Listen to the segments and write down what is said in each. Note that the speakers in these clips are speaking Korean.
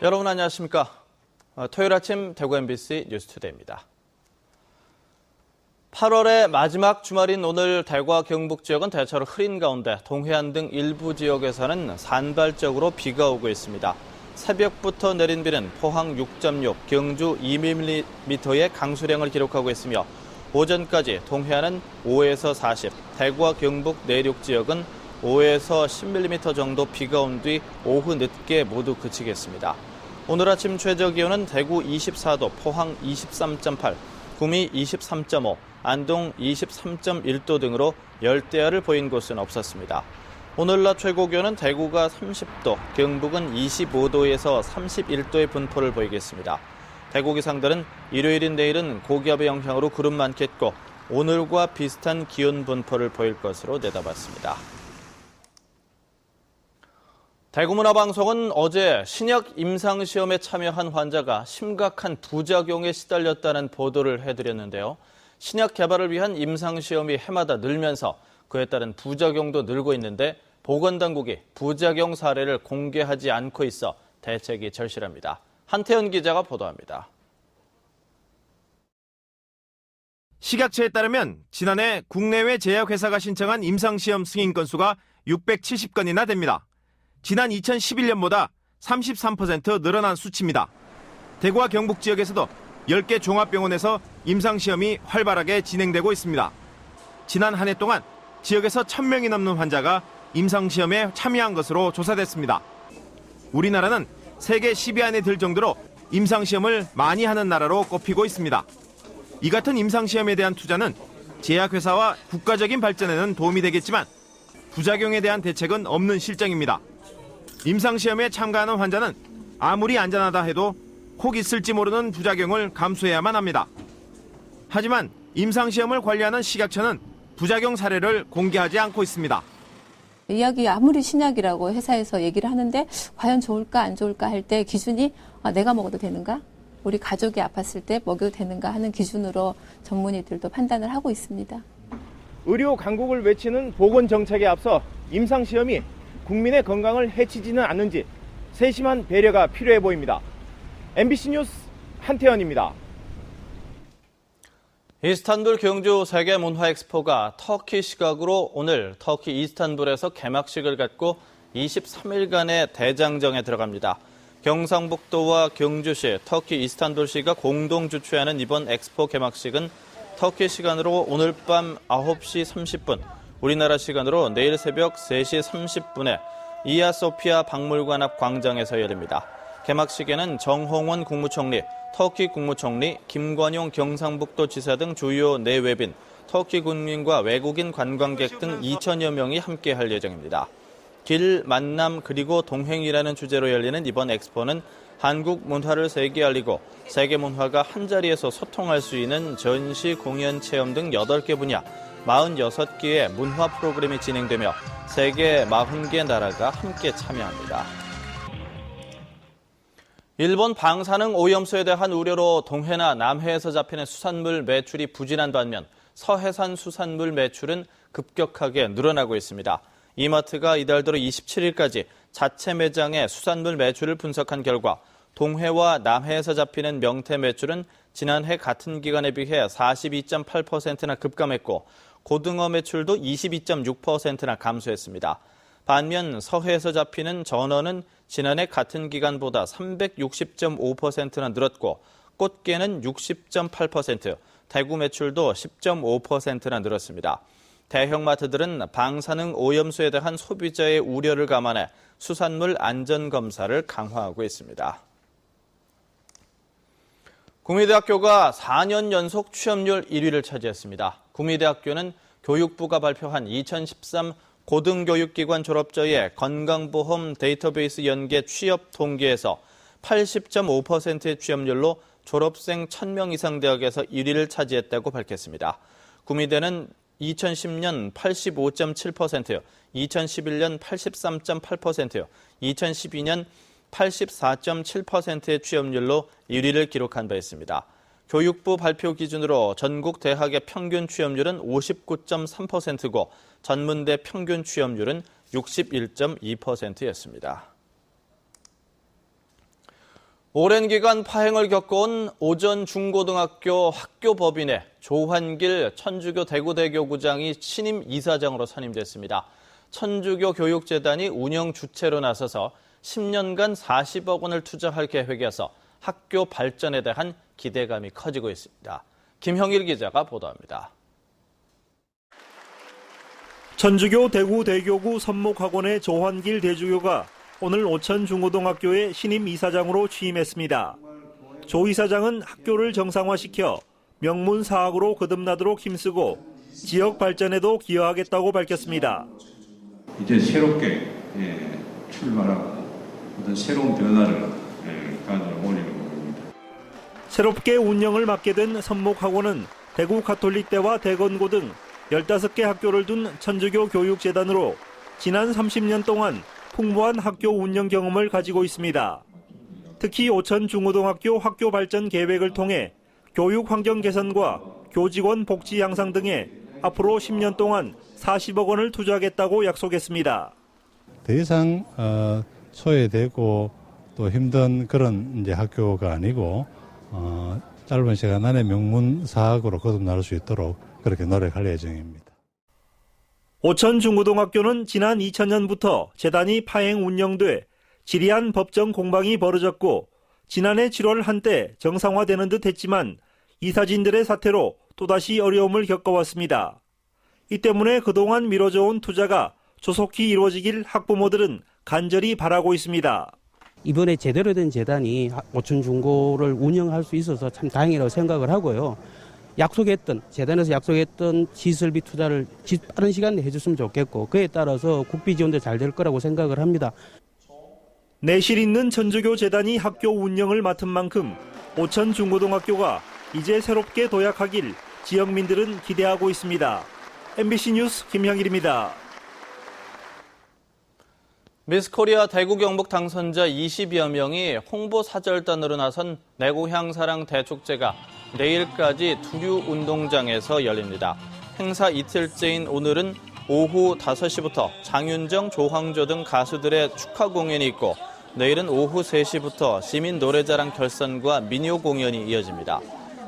여러분 안녕하십니까? 토요일 아침 대구 MBC 뉴스투데이입니다. 8월의 마지막 주말인 오늘 대구와 경북 지역은 대체로 흐린 가운데 동해안 등 일부 지역에서는 산발적으로 비가 오고 있습니다. 새벽부터 내린 비는 포항 6.6, 경주 2mm의 강수량을 기록하고 있으며 오전까지 동해안은 5에서 40, 대구와 경북 내륙 지역은 5에서 10mm 정도 비가 온 뒤 오후 늦게 모두 그치겠습니다. 오늘 아침 최저 기온은 대구 24도, 포항 23.8, 구미 23.5, 안동 23.1도 등으로 열대야를 보인 곳은 없었습니다. 오늘 낮 최고 기온은 대구가 30도, 경북은 25도에서 31도의 분포를 보이겠습니다. 대구 기상들은 일요일인 내일은 고기압의 영향으로 구름 많겠고 오늘과 비슷한 기온 분포를 보일 것으로 내다봤습니다. 대구문화방송은 어제 신약 임상시험에 참여한 환자가 심각한 부작용에 시달렸다는 보도를 해드렸는데요. 신약 개발을 위한 임상시험이 해마다 늘면서 그에 따른 부작용도 늘고 있는데 보건당국이 부작용 사례를 공개하지 않고 있어 대책이 절실합니다. 한태현 기자가 보도합니다. 식약처에 따르면 지난해 국내외 제약회사가 신청한 임상시험 승인 건수가 670건이나 됩니다. 지난 2011년보다 33% 늘어난 수치입니다. 대구와 경북 지역에서도 10개 종합병원에서 임상시험이 활발하게 진행되고 있습니다. 지난 한 해 동안 지역에서 1,000명이 넘는 환자가 임상시험에 참여한 것으로 조사됐습니다. 우리나라는 세계 10위 안에 들 정도로 임상시험을 많이 하는 나라로 꼽히고 있습니다. 이 같은 임상시험에 대한 투자는 제약회사와 국가적인 발전에는 도움이 되겠지만 부작용에 대한 대책은 없는 실정입니다. 임상시험에 참가하는 환자는 아무리 안전하다 해도 혹 있을지 모르는 부작용을 감수해야만 합니다. 하지만 임상시험을 관리하는 식약처는 부작용 사례를 공개하지 않고 있습니다. 이야기 아무리 신약이라고 회사에서 얘기를 하는데 과연 좋을까 안 좋을까 할 때 기준이 내가 먹어도 되는가? 우리 가족이 아팠을 때 먹여도 되는가 하는 기준으로 전문의들도 판단을 하고 있습니다. 의료 강국을 외치는 보건정책에 앞서 임상시험이 국민의 건강을 해치지는 않는지 세심한 배려가 필요해 보입니다. MBC 뉴스 한태현입니다. 이스탄불 경주 세계문화엑스포가 터키 시각으로 오늘 터키 이스탄불에서 개막식을 갖고 23일간의 대장정에 들어갑니다. 경상북도와 경주시, 터키 이스탄불시가 공동 주최하는 이번 엑스포 개막식은 터키 시간으로 오늘 밤 9시 30분, 우리나라 시간으로 내일 새벽 3시 30분에 이하소피아 박물관 앞 광장에서 열립니다. 개막식에는 정홍원 국무총리, 터키 국무총리, 김관용 경상북도 지사 등 주요 내외빈, 터키 국민과 외국인 관광객 등 2천여 명이 함께할 예정입니다. 길, 만남, 그리고 동행이라는 주제로 열리는 이번 엑스포는 한국 문화를 세계에 알리고 세계 문화가 한자리에서 소통할 수 있는 전시, 공연, 체험 등 8개 분야 46개의 문화 프로그램이 진행되며 세계 40개 나라가 함께 참여합니다. 일본 방사능 오염수에 대한 우려로 동해나 남해에서 잡히는 수산물 매출이 부진한 반면 서해산 수산물 매출은 급격하게 늘어나고 있습니다. 이마트가 이달 들어 27일까지 자체 매장의 수산물 매출을 분석한 결과 동해와 남해에서 잡히는 명태 매출은 지난해 같은 기간에 비해 42.8%나 급감했고 고등어 매출도 22.6%나 감소했습니다. 반면 서해에서 잡히는 전어는 지난해 같은 기간보다 360.5%나 늘었고 꽃게는 60.8%, 대구 매출도 10.5%나 늘었습니다. 대형마트들은 방사능 오염수에 대한 소비자의 우려를 감안해 수산물 안전검사를 강화하고 있습니다. 구미대학교가 4년 연속 취업률 1위를 차지했습니다. 구미대학교는 교육부가 발표한 2013 고등교육기관 졸업자의 건강보험 데이터베이스 연계 취업 통계에서 80.5%의 취업률로 졸업생 1,000명 이상 대학에서 1위를 차지했다고 밝혔습니다. 구미대는 2010년 85.7%, 2011년 83.8%, 2012년 84.7%의 취업률로 1위를 기록한 바 있습니다. 교육부 발표 기준으로 전국 대학의 평균 취업률은 59.3%고 전문대 평균 취업률은 61.2%였습니다. 오랜 기간 파행을 겪어온 오전 중고등학교 학교법인의 조환길 천주교 대구대교구장이 신임 이사장으로 선임됐습니다. 천주교 교육재단이 운영 주체로 나서서 10년간 40억 원을 투자할 계획이어서 학교 발전에 대한 기대감이 커지고 있습니다. 김형일 기자가 보도합니다. 천주교 대구대교구 선목학원의 조환길 대주교가 오늘 오천 중고등학교의 신임 이사장으로 취임했습니다. 조 이사장은 학교를 정상화시켜 명문 사학으로 거듭나도록 힘쓰고 지역 발전에도 기여하겠다고 밝혔습니다. 이제 새롭게 출발하고 어떤 새로운 변화를 가져오려는 겁니다. 새롭게 운영을 맡게 된 선목학원은 대구 가톨릭대와 대건고 등 15개 학교를 둔 천주교 교육재단으로 지난 30년 동안 풍부한 학교 운영 경험을 가지고 있습니다. 특히 오천 중고등학교 학교 발전 계획을 통해 교육 환경 개선과 교직원 복지 향상 등에 앞으로 10년 동안 40억 원을 투자하겠다고 약속했습니다. 더 이상 소외되고 또 힘든 그런 이제 학교가 아니고 짧은 시간 안에 명문 사학으로 거듭날 수 있도록 그렇게 노력할 예정입니다. 오천 중고등학교는 지난 2000년부터 재단이 파행 운영돼 지리한 법정 공방이 벌어졌고 지난해 7월 한때 정상화되는 듯 했지만 이사진들의 사태로 또다시 어려움을 겪어왔습니다. 이 때문에 그동안 미뤄져온 투자가 조속히 이루어지길 학부모들은 간절히 바라고 있습니다. 이번에 제대로 된 재단이 오천 중고를 운영할 수 있어서 참 다행이라고 생각을 하고요. 재단에서 약속했던 시설비 투자를 빠른 시간 내에 해줬으면 좋겠고 그에 따라서 국비 지원도 잘 될 거라고 생각을 합니다. 내실 있는 천주교 재단이 학교 운영을 맡은 만큼 오천 중고등학교가 이제 새롭게 도약하길 지역민들은 기대하고 있습니다. MBC 뉴스 김형일입니다. 미스코리아 대구 경북 당선자 20여 명이 홍보 사절단으로 나선 내 고향 사랑 대축제가 내일까지 두류 운동장에서 열립니다. 행사 이틀째인 오늘은 오후 5시부터 장윤정, 조황조 등 가수들의 축하 공연이 있고 내일은 오후 3시부터 시민 노래자랑 결선과 민요 공연이 이어집니다.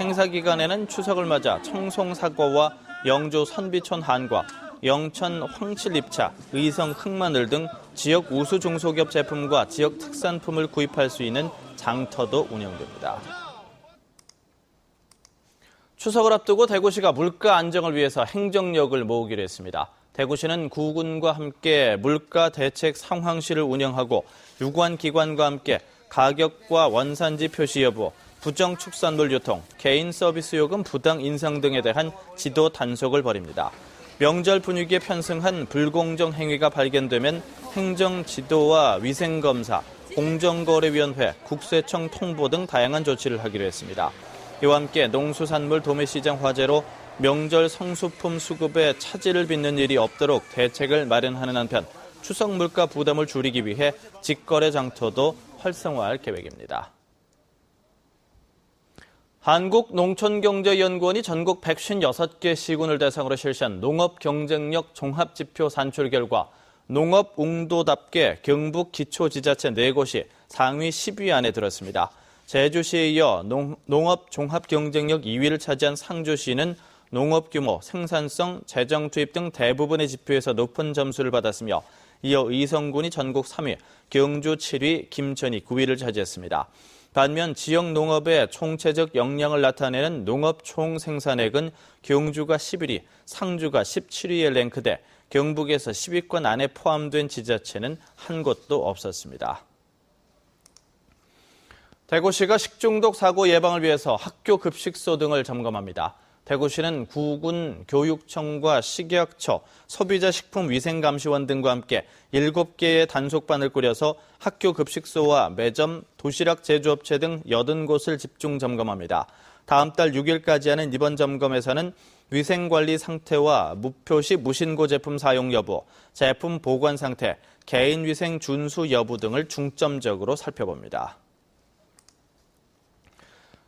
행사 기간에는 추석을 맞아 청송사과와 영조 선비촌 한과, 영천 황칠잎차, 의성 흑마늘 등 지역 우수 중소기업 제품과 지역 특산품을 구입할 수 있는 장터도 운영됩니다. 추석을 앞두고 대구시가 물가 안정을 위해서 행정력을 모으기로 했습니다. 대구시는 구군과 함께 물가 대책 상황실을 운영하고 유관 기관과 함께 가격과 원산지 표시 여부, 부정 축산물 유통, 개인 서비스 요금 부당 인상 등에 대한 지도 단속을 벌입니다. 명절 분위기에 편승한 불공정 행위가 발견되면 행정 지도와 위생검사, 공정거래위원회, 국세청 통보 등 다양한 조치를 하기로 했습니다. 이와 함께 농수산물 도매시장 화재로 명절 성수품 수급에 차질을 빚는 일이 없도록 대책을 마련하는 한편 추석 물가 부담을 줄이기 위해 직거래 장터도 활성화할 계획입니다. 한국농촌경제연구원이 전국 156개 시군을 대상으로 실시한 농업경쟁력 종합지표 산출 결과 농업웅도답게 경북 기초지자체 4곳이 상위 10위 안에 들었습니다. 제주시에 이어 농업종합경쟁력 2위를 차지한 상주시는 농업규모, 생산성, 재정 투입 등 대부분의 지표에서 높은 점수를 받았으며 이어 의성군이 전국 3위, 경주 7위, 김천이 9위를 차지했습니다. 반면 지역 농업의 총체적 역량을 나타내는 농업 총생산액은 경주가 11위, 상주가 17위에 랭크돼 경북에서 10위권 안에 포함된 지자체는 한 곳도 없었습니다. 대구시가 식중독 사고 예방을 위해서 학교 급식소 등을 점검합니다. 대구시는 구군 교육청과 식약처, 소비자식품위생감시원 등과 함께 7개의 단속반을 꾸려서 학교 급식소와 매점, 도시락 제조업체 등 80곳을 집중 점검합니다. 다음 달 6일까지 하는 이번 점검에서는 위생관리 상태와 무표시 무신고 제품 사용 여부, 제품 보관 상태, 개인위생 준수 여부 등을 중점적으로 살펴봅니다.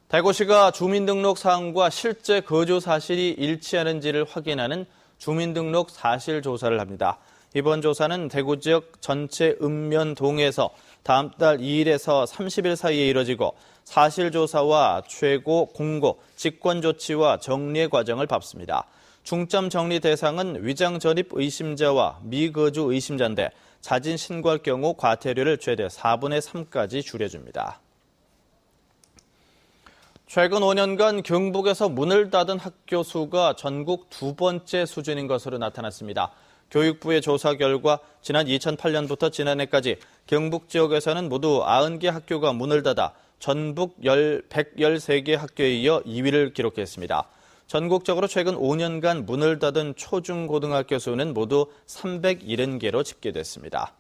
대구시가 주민등록 사항과 실제 거주 사실이 일치하는지를 확인하는 주민등록 사실 조사를 합니다. 이번 조사는 대구 지역 전체 읍면동에서 다음 달 2일에서 30일 사이에 이뤄지고 사실조사와 최고 공고, 직권 조치와 정리의 과정을 밟습니다. 중점 정리 대상은 위장 전입 의심자와 미거주 의심자인데 자진 신고할 경우 과태료를 최대 4분의 3까지 줄여줍니다. 최근 5년간 경북에서 문을 닫은 학교 수가 전국 두 번째 수준인 것으로 나타났습니다. 교육부의 조사 결과 지난 2008년부터 지난해까지 경북 지역에서는 모두 90개 학교가 문을 닫아 전북 113개 학교에 이어 2위를 기록했습니다. 전국적으로 최근 5년간 문을 닫은 초중고등학교 수는 모두 370개로 집계됐습니다.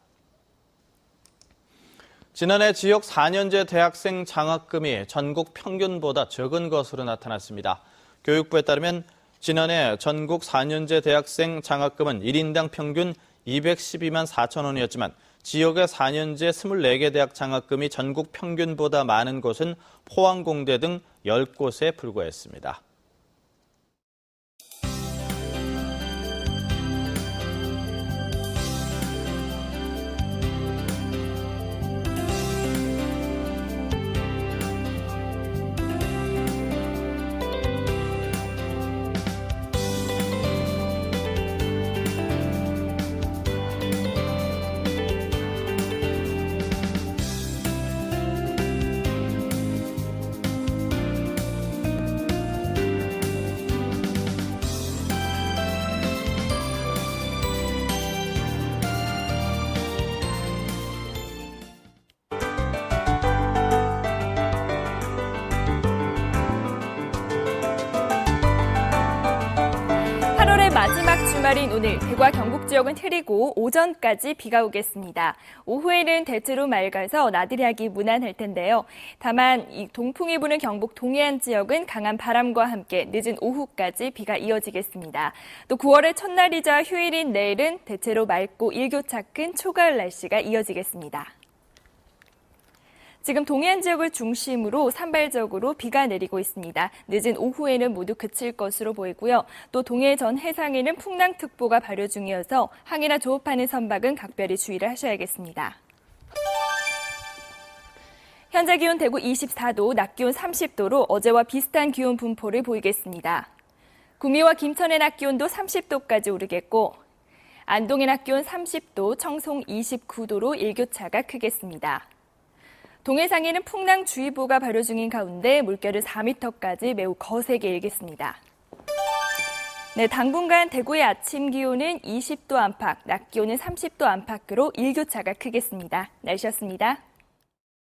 지난해 지역 4년제 대학생 장학금이 전국 평균보다 적은 것으로 나타났습니다. 교육부에 따르면 지난해 전국 4년제 대학생 장학금은 1인당 평균 212만 4천 원이었지만 지역의 4년제 24개 대학 장학금이 전국 평균보다 많은 곳은 포항공대 등 10곳에 불과했습니다. 마지막 주말인 오늘 대구와 경북 지역은 흐리고 오전까지 비가 오겠습니다. 오후에는 대체로 맑아서 나들이하기 무난할 텐데요. 다만 이 동풍이 부는 경북 동해안 지역은 강한 바람과 함께 늦은 오후까지 비가 이어지겠습니다. 또 9월의 첫날이자 휴일인 내일은 대체로 맑고 일교차 큰 초가을 날씨가 이어지겠습니다. 지금 동해안 지역을 중심으로 산발적으로 비가 내리고 있습니다. 늦은 오후에는 모두 그칠 것으로 보이고요. 또 동해 전 해상에는 풍랑특보가 발효 중이어서 항해나 조업하는 선박은 각별히 주의를 하셔야겠습니다. 현재 기온 대구 24도, 낮 기온 30도로 어제와 비슷한 기온 분포를 보이겠습니다. 구미와 김천의 낮 기온도 30도까지 오르겠고 안동의 낮 기온 30도, 청송 29도로 일교차가 크겠습니다. 동해상에는 풍랑주의보가 발효 중인 가운데 물결은 4m까지 매우 거세게 일겠습니다. 네, 당분간 대구의 아침 기온은 20도 안팎, 낮 기온은 30도 안팎으로 일교차가 크겠습니다. 날씨였습니다.